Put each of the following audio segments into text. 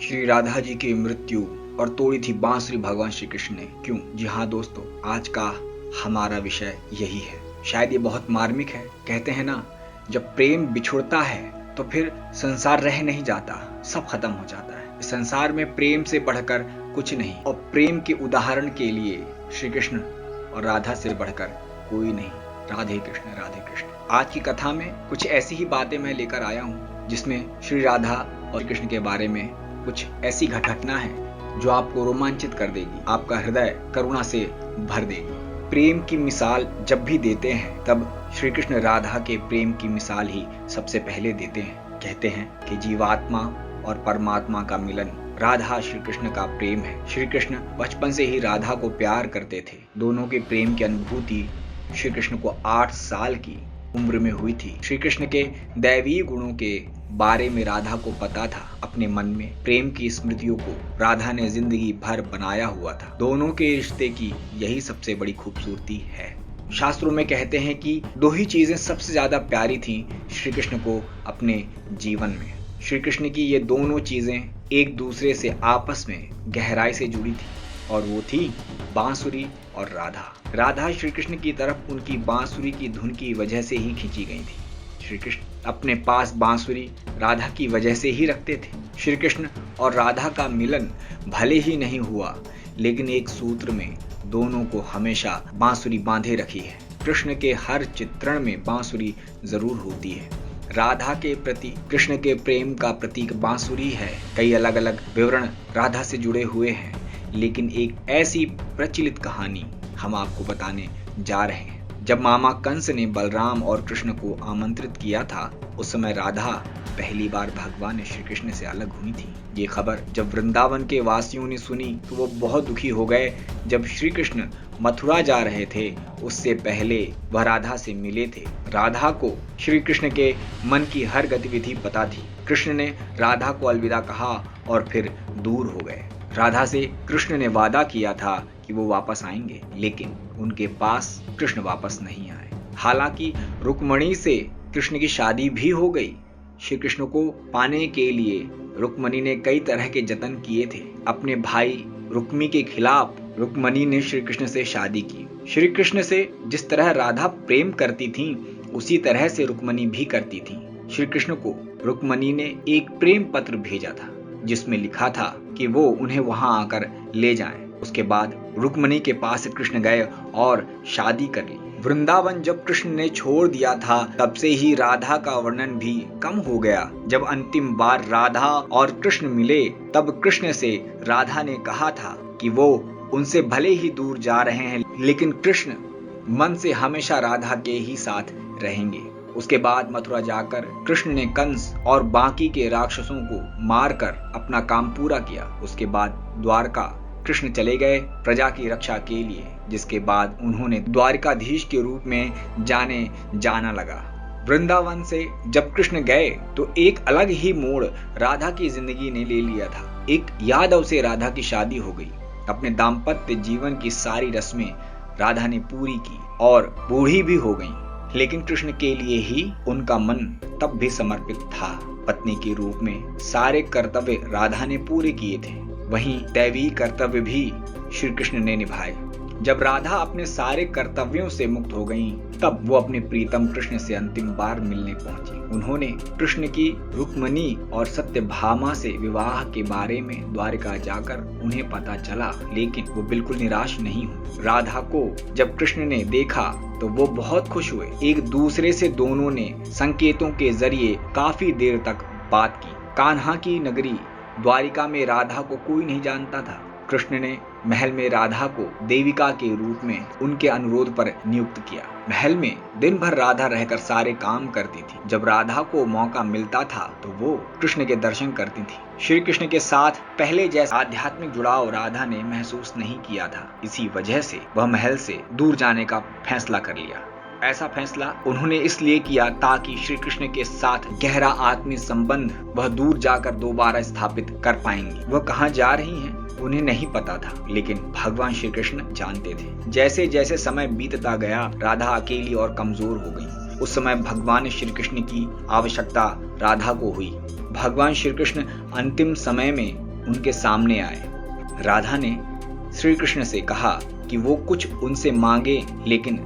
श्री राधा जी की मृत्यु और तोड़ी थी बांसुरी भगवान श्री कृष्ण ने क्यों? जी हाँ दोस्तों, आज का हमारा विषय यही है। शायद ये बहुत मार्मिक है। कहते हैं ना, जब प्रेम बिछुड़ता है तो फिर संसार रह नहीं जाता, सब खत्म हो जाता है। इस संसार में प्रेम से बढ़कर कुछ नहीं, और प्रेम के उदाहरण के लिए श्री कृष्ण और राधा से बढ़कर कोई नहीं। राधे कृष्ण राधे कृष्ण। आज की कथा में कुछ ऐसी ही बातें मैं लेकर आया हूँ जिसमें श्री राधा और कृष्ण के बारे में कुछ ऐसी घटना है जो आपको रोमांचित कर देगी, आपका हृदय करुणा से भर देगी। प्रेम की मिसाल जब भी देते हैं तब श्री कृष्ण राधा के प्रेम की मिसाल ही सबसे पहले देते हैं। कहते हैं कि जीवात्मा और परमात्मा का मिलन राधा श्री कृष्ण का प्रेम है। श्री कृष्ण बचपन से ही राधा को प्यार करते थे। दोनों के प्रेम की अनुभूति श्री कृष्ण को 8 साल की उम्र में हुई थी। श्री कृष्ण के दैवीय गुणों के बारे में राधा को पता था। अपने मन में प्रेम की स्मृतियों को राधा ने जिंदगी भर बनाया हुआ था। दोनों के रिश्ते की यही सबसे बड़ी खूबसूरती है। शास्त्रों में कहते हैं कि 2 ही चीजें सबसे ज्यादा प्यारी थी श्री कृष्ण को अपने जीवन में। श्री कृष्ण की ये दोनों चीजें एक दूसरे से आपस में गहराई से जुड़ी थी, और वो थी बांसुरी और राधा। राधा श्री कृष्ण की तरफ उनकी बांसुरी की धुन की वजह से ही खींची गई थी। श्री कृष्ण अपने पास बांसुरी राधा की वजह से ही रखते थे। श्री कृष्ण और राधा का मिलन भले ही नहीं हुआ, लेकिन एक सूत्र में दोनों को हमेशा बांसुरी बांधे रखी है। कृष्ण के हर चित्रण में बांसुरी जरूर होती है। राधा के प्रति कृष्ण के प्रेम का प्रतीक बांसुरी है। कई अलग अलग विवरण राधा से जुड़े हुए हैं, लेकिन एक ऐसी प्रचलित कहानी हम आपको बताने जा रहे हैं। जब मामा कंस ने बलराम और कृष्ण को आमंत्रित किया था, उस समय राधा पहली बार भगवान श्री कृष्ण से अलग हुई थी। ये खबर जब वृंदावन के वासियों ने सुनी तो वो बहुत दुखी हो गए। जब श्री कृष्ण मथुरा जा रहे थे, उससे पहले वह राधा से मिले थे। राधा को श्री कृष्ण के मन की हर गतिविधि पता थी। कृष्ण ने राधा को अलविदा कहा और फिर दूर हो गए। राधा से कृष्ण ने वादा किया था कि वो वापस आएंगे, लेकिन उनके पास कृष्ण वापस नहीं आए। हालांकि रुक्मणी से कृष्ण की शादी भी हो गई। श्री कृष्ण को पाने के लिए रुक्मणी ने कई तरह के जतन किए थे। अपने भाई रुक्मी के खिलाफ रुक्मणी ने श्री कृष्ण से शादी की। श्री कृष्ण से जिस तरह राधा प्रेम करती थी, उसी तरह से रुक्मणी भी करती थी। श्री कृष्ण को रुक्मणी ने एक प्रेम पत्र भेजा था जिसमें लिखा था कि वो उन्हें वहां आकर ले जाएं। उसके बाद रुक्मणी के पास कृष्ण गए और शादी कर ली। वृंदावन जब कृष्ण ने छोड़ दिया था, तब से ही राधा का वर्णन भी कम हो गया। जब अंतिम बार राधा और कृष्ण मिले, तब कृष्ण से राधा ने कहा था कि वो उनसे भले ही दूर जा रहे हैं, लेकिन कृष्ण मन से हमेशा राधा के ही साथ रहेंगे। उसके बाद मथुरा जाकर कृष्ण ने कंस और बाकी के राक्षसों को मारकर अपना काम पूरा किया। उसके बाद द्वारका कृष्ण चले गए प्रजा की रक्षा के लिए, जिसके बाद उन्होंने द्वारिकाधीश के रूप में जाने जाना लगा। वृंदावन से जब कृष्ण गए तो एक अलग ही मोड़ राधा की जिंदगी ने ले लिया था। एक यादव से राधा की शादी हो गई। अपने दाम्पत्य जीवन की सारी रस्में राधा ने पूरी की और बूढ़ी भी हो गई, लेकिन कृष्ण के लिए ही उनका मन तब भी समर्पित था। पत्नी के रूप में सारे कर्तव्य राधा ने पूरे किए थे, वहीं दैवी कर्तव्य भी श्री कृष्ण ने निभाए। जब राधा अपने सारे कर्तव्यों से मुक्त हो गईं, तब वो अपने प्रीतम कृष्ण से अंतिम बार मिलने पहुंची। उन्होंने कृष्ण की रुक्मणी और सत्यभामा से विवाह के बारे में द्वारिका जाकर उन्हें पता चला, लेकिन वो बिल्कुल निराश नहीं हुए। राधा को जब कृष्ण ने देखा तो वो बहुत खुश हुए। एक दूसरे से दोनों ने संकेतों के जरिए काफी देर तक बात की। कान्हा की नगरी द्वारिका में राधा को कोई नहीं जानता था। कृष्ण ने महल में राधा को देविका के रूप में उनके अनुरोध पर नियुक्त किया। महल में दिन भर राधा रहकर सारे काम करती थी। जब राधा को मौका मिलता था तो वो कृष्ण के दर्शन करती थी। श्री कृष्ण के साथ पहले जैसा आध्यात्मिक जुड़ाव राधा ने महसूस नहीं किया था। इसी वजह से वह महल से दूर जाने का फैसला कर लिया। ऐसा फैसला उन्होंने इसलिए किया ताकि श्री कृष्ण के साथ गहरा आत्मीय संबंध वह दूर जाकर दोबारा स्थापित कर पाएंगी। वह कहाँ जा रही हैं उन्हें नहीं पता था, लेकिन भगवान श्री कृष्ण जानते थे। जैसे जैसे समय बीतता गया, राधा अकेली और कमजोर हो गई। उस समय भगवान श्री कृष्ण की आवश्यकता राधा को हुई। भगवान श्री कृष्ण अंतिम समय में उनके सामने आए। राधा ने श्री कृष्ण से कहा कि वो कुछ उनसे मांगे, लेकिन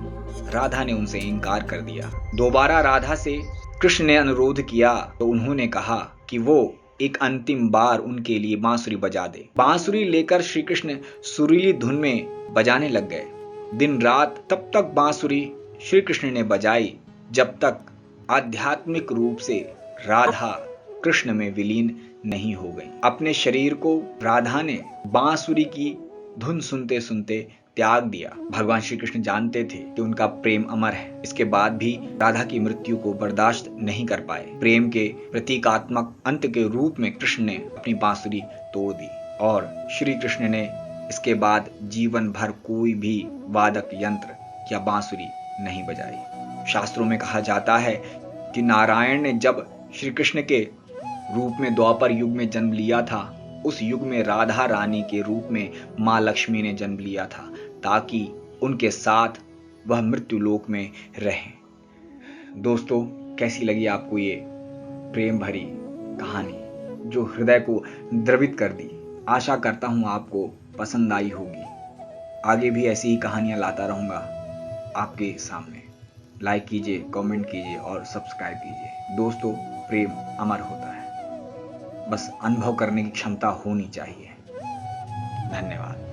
राधा ने उनसे इनकार कर दिया। दोबारा राधा से कृष्ण ने अनुरोध किया तो उन्होंने कहा कि वो एक अंतिम बार उनके लिए बांसुरी बजा दे। बांसुरी लेकर श्री कृष्ण सुरीली धुन में बजाने लग गए। दिन रात तब तक बांसुरी श्री कृष्ण ने बजाई जब तक आध्यात्मिक रूप से राधा कृष्ण में विलीन नहीं हो गई। अपने शरीर को राधा ने बांसुरी की धुन सुनते सुनते त्याग दिया। भगवान श्री कृष्ण जानते थे कि उनका प्रेम अमर है। इसके बाद भी राधा की मृत्यु को बर्दाश्त नहीं कर पाए। प्रेम के प्रतीकात्मक अंत के रूप में कृष्ण ने अपनी बांसुरी तोड़ दी और श्री कृष्ण ने इसके बाद जीवन भर कोई भी वादक यंत्र या बांसुरी नहीं बजाई। शास्त्रों में कहा जाता है कि नारायण ने जब श्री कृष्ण के रूप में द्वापर युग में जन्म लिया था, उस युग में राधा रानी के रूप में मां लक्ष्मी ने जन्म लिया था ताकि उनके साथ वह मृत्यु लोक में रहें। दोस्तों, कैसी लगी आपको ये प्रेम भरी कहानी जो हृदय को द्रवित कर दी? आशा करता हूं आपको पसंद आई होगी। आगे भी ऐसी ही कहानियां लाता रहूंगा आपके सामने। लाइक कीजिए, कमेंट कीजिए और सब्सक्राइब कीजिए। दोस्तों, प्रेम अमर होता है, बस अनुभव करने की क्षमता होनी चाहिए। धन्यवाद।